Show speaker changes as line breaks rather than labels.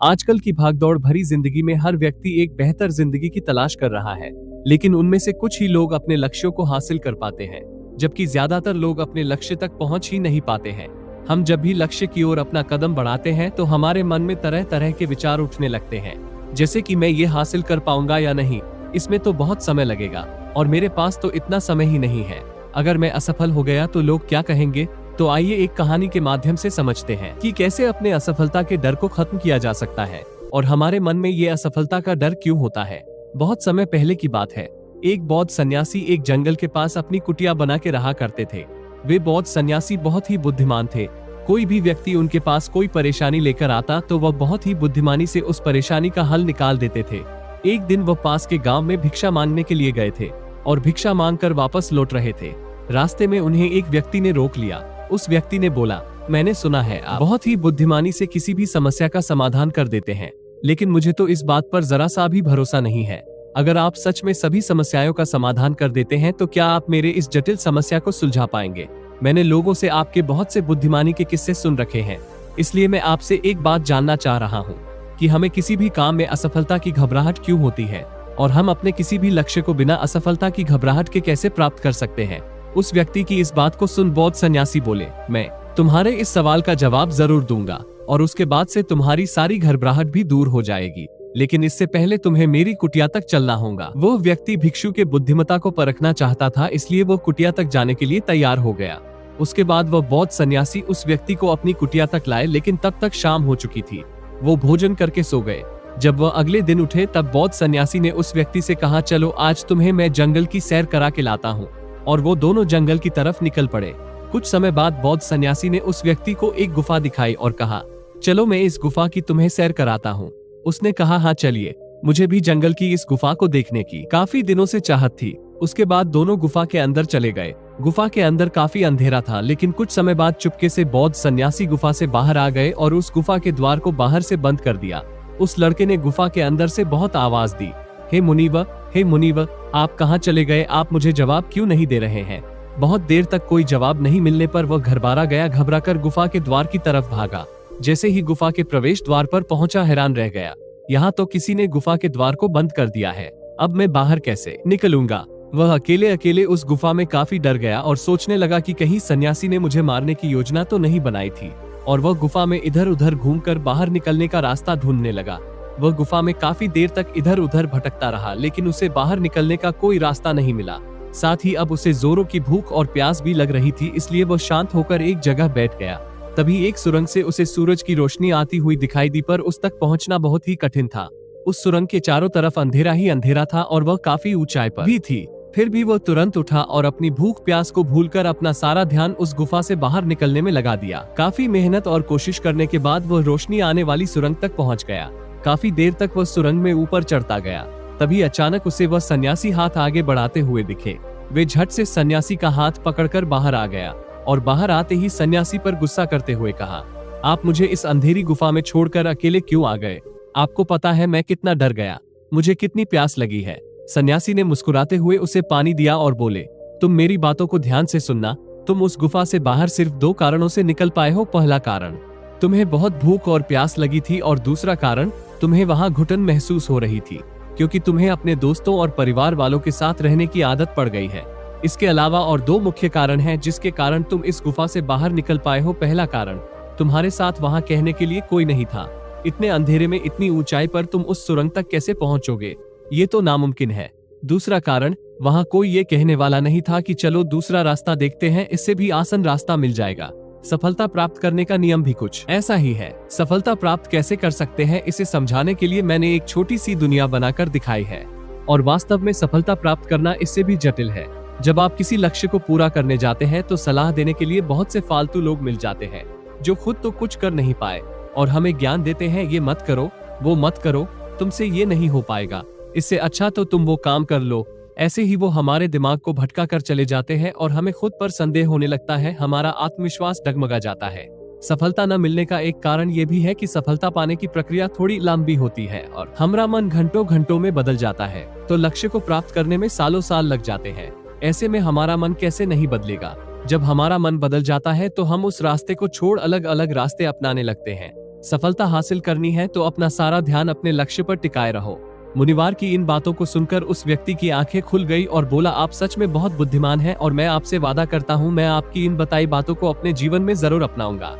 आजकल की भागदौड़ भरी जिंदगी में हर व्यक्ति एक बेहतर जिंदगी की तलाश कर रहा है, लेकिन उनमें से कुछ ही लोग अपने लक्ष्यों को हासिल कर पाते हैं, जबकि ज्यादातर लोग अपने लक्ष्य तक पहुंच ही नहीं पाते हैं। हम जब भी लक्ष्य की ओर अपना कदम बढ़ाते हैं तो हमारे मन में तरह तरह के विचार उठने लगते हैं, जैसे कि मैं ये हासिल कर पाऊंगा या नहीं, इसमें तो बहुत समय लगेगा और मेरे पास तो इतना समय ही नहीं है। अगर मैं असफल हो गया तो लोग क्या कहेंगे। तो आइए एक कहानी के माध्यम से समझते हैं कि कैसे अपने असफलता के डर को खत्म किया जा सकता है और हमारे मन में ये असफलता का डर क्यों होता है। बहुत समय पहले की बात है। एक बौद्ध सन्यासी एक जंगल के पास अपनी कुटिया बना के रहा करते थे। वे बौद्ध सन्यासी बहुत ही बुद्धिमान थे। कोई भी व्यक्ति उनके पास कोई परेशानी लेकर आता तो वह बहुत ही बुद्धिमानी से उस परेशानी का हल निकाल देते थे। एक दिन वह पास के गांव में भिक्षा मांगने के लिए गए थे और भिक्षा मांगकर वापस लौट रहे थे। रास्ते में उन्हें एक व्यक्ति ने रोक लिया। उस व्यक्ति ने बोला, मैंने सुना है आप बहुत ही बुद्धिमानी से किसी भी समस्या का समाधान कर देते हैं, लेकिन मुझे तो इस बात पर जरा सा भी भरोसा नहीं है। अगर आप सच में सभी समस्याओं का समाधान कर देते हैं तो क्या आप मेरे इस जटिल समस्या को सुलझा पाएंगे। मैंने लोगों से आपके बहुत से बुद्धिमानी के किस्से सुन रखे हैं, इसलिए मैं आपसे एक बात जानना चाह रहा हूँ कि हमें किसी भी काम में असफलता की घबराहट क्यों होती है और हम अपने किसी भी लक्ष्य को बिना असफलता की घबराहट के कैसे प्राप्त कर सकते हैं। उस व्यक्ति की इस बात को सुन बौद्ध सन्यासी बोले, मैं तुम्हारे इस सवाल का जवाब जरूर दूंगा और उसके बाद से तुम्हारी सारी घबराहट भी दूर हो जाएगी, लेकिन इससे पहले तुम्हें मेरी कुटिया तक चलना होगा। वो व्यक्ति भिक्षु के बुद्धिमत्ता को परखना चाहता था, इसलिए वो कुटिया तक जाने के लिए तैयार हो गया। उसके बाद वह बौद्ध सन्यासी उस व्यक्ति को अपनी कुटिया तक लाए, लेकिन तब तक शाम हो चुकी थी। वो भोजन करके सो गए। जब वह अगले दिन उठे तब बौद्ध सन्यासी ने उस व्यक्ति से कहा, चलो आज तुम्हें मैं जंगल की सैर करा के लाता हूँ। और वो दोनों जंगल की तरफ निकल पड़े। कुछ समय बाद बौद्ध सन्यासी ने उस व्यक्ति को एक गुफा दिखाई और कहा, चलो मैं इस गुफा की तुम्हें सैर कराता हूँ। उसने कहा, हाँ चलिए, मुझे भी जंगल की इस गुफा को देखने की काफी दिनों से चाहत थी। उसके बाद दोनों गुफा के अंदर चले गए। गुफा के अंदर काफी अंधेरा था, लेकिन कुछ समय बाद चुपके से बौद्ध सन्यासी गुफा से बाहर आ गए और उस गुफा के द्वार को बाहर से बंद कर दिया। उस लड़के ने गुफा के अंदर से बहुत आवाज दी, हे मुनीवर, आप कहाँ चले गए? आप मुझे जवाब क्यों नहीं दे रहे हैं? बहुत देर तक कोई जवाब नहीं मिलने पर वह घबरा गया। घबराकर गुफा के द्वार की तरफ भागा। जैसे ही गुफा के प्रवेश द्वार पर पहुंचा, हैरान रह गया। यहाँ तो किसी ने गुफा के द्वार को बंद कर दिया है। अब मैं बाहर कैसे निकलूंगा? वह अकेले अकेले उस गुफा में काफी डर गया और सोचने लगा कि कहीं सन्यासी ने मुझे मारने की योजना तो नहीं बनाई थी। और वह गुफा में इधर उधर घूमकर बाहर निकलने का रास्ता ढूंढने लगा। वह गुफा में काफी देर तक इधर उधर भटकता रहा, लेकिन उसे बाहर निकलने का कोई रास्ता नहीं मिला। साथ ही अब उसे जोरों की भूख और प्यास भी लग रही थी, इसलिए वह शांत होकर एक जगह बैठ गया। तभी एक सुरंग से उसे सूरज की रोशनी आती हुई दिखाई दी, पर उस तक पहुंचना बहुत ही कठिन था। उस सुरंग के चारों तरफ अंधेरा ही अंधेरा था और वह काफी ऊंचाई पर भी थी। फिर भी वह तुरंत उठा और अपनी भूख प्यास को भूलकर अपना सारा ध्यान उस गुफा से बाहर निकलने में लगा दिया। काफी मेहनत और कोशिश करने के बाद वह रोशनी आने वाली सुरंग तक पहुंच गया। काफी देर तक वह सुरंग में ऊपर चढ़ता गया। तभी अचानक उसे वह सन्यासी हाथ आगे बढ़ाते हुए दिखे। वे झट से सन्यासी का हाथ पकड़कर बाहर आ गया और बाहर आते ही सन्यासी पर गुस्सा करते हुए कहा, आप मुझे इस अंधेरी गुफा में छोड़कर अकेले क्यों आ गए? आपको पता है मैं कितना डर गया, मुझे कितनी प्यास लगी है। सन्यासी ने मुस्कुराते हुए उसे पानी दिया और बोले, तुम मेरी बातों को ध्यान से सुनना। तुम उस गुफा से बाहर सिर्फ 2 कारणों से निकल पाए हो। पहला कारण, तुम्हें बहुत भूख और प्यास लगी थी और दूसरा कारण, तुम्हें वहां घुटन महसूस हो रही थी, क्योंकि तुम्हें अपने दोस्तों और परिवार वालों के साथ रहने की आदत पड़ गई है। इसके अलावा और 2 मुख्य कारण हैं जिसके कारण तुम इस गुफा से बाहर निकल पाए हो। पहला कारण, तुम्हारे साथ वहां कहने के लिए कोई नहीं था। इतने अंधेरे में इतनी ऊंचाई पर तुम उस सुरंग तक कैसे पहुंचोगे? ये तो नामुमकिन है। दूसरा कारण, वहां कोई ये कहने वाला नहीं था कि चलो दूसरा रास्ता देखते हैं, इससे भी आसान रास्ता मिल जाएगा। सफलता प्राप्त करने का नियम भी कुछ ऐसा ही है। सफलता प्राप्त कैसे कर सकते हैं, इसे समझाने के लिए मैंने एक छोटी सी दुनिया बनाकर दिखाई है। और वास्तव में सफलता प्राप्त करना इससे भी जटिल है। जब आप किसी लक्ष्य को पूरा करने जाते हैं तो सलाह देने के लिए बहुत से फालतू लोग मिल जाते हैं, जो खुद तो कुछ कर नहीं पाए और हमें ज्ञान देते हैं, ये मत करो, वो मत करो, तुमसे ये नहीं हो पाएगा, इससे अच्छा तो तुम वो काम कर लो। ऐसे ही वो हमारे दिमाग को भटका कर चले जाते हैं और हमें खुद पर संदेह होने लगता है, हमारा आत्मविश्वास डगमगा जाता है। सफलता न मिलने का एक कारण ये भी है कि सफलता पाने की प्रक्रिया थोड़ी लंबी होती है और हमारा मन घंटों घंटों में बदल जाता है, तो लक्ष्य को प्राप्त करने में सालों साल लग जाते हैं। ऐसे में हमारा मन कैसे नहीं बदलेगा? जब हमारा मन बदल जाता है तो हम उस रास्ते को छोड़ अलग अलग रास्ते अपनाने लगते हैं। सफलता हासिल करनी है तो अपना सारा ध्यान अपने लक्ष्य पर टिकाए रहो। मुनिवार की इन बातों को सुनकर उस व्यक्ति की आंखें खुल गई और बोला, आप सच में बहुत बुद्धिमान हैं और मैं आपसे वादा करता हूँ मैं आपकी इन बताई बातों को अपने जीवन में जरूर अपनाऊंगा।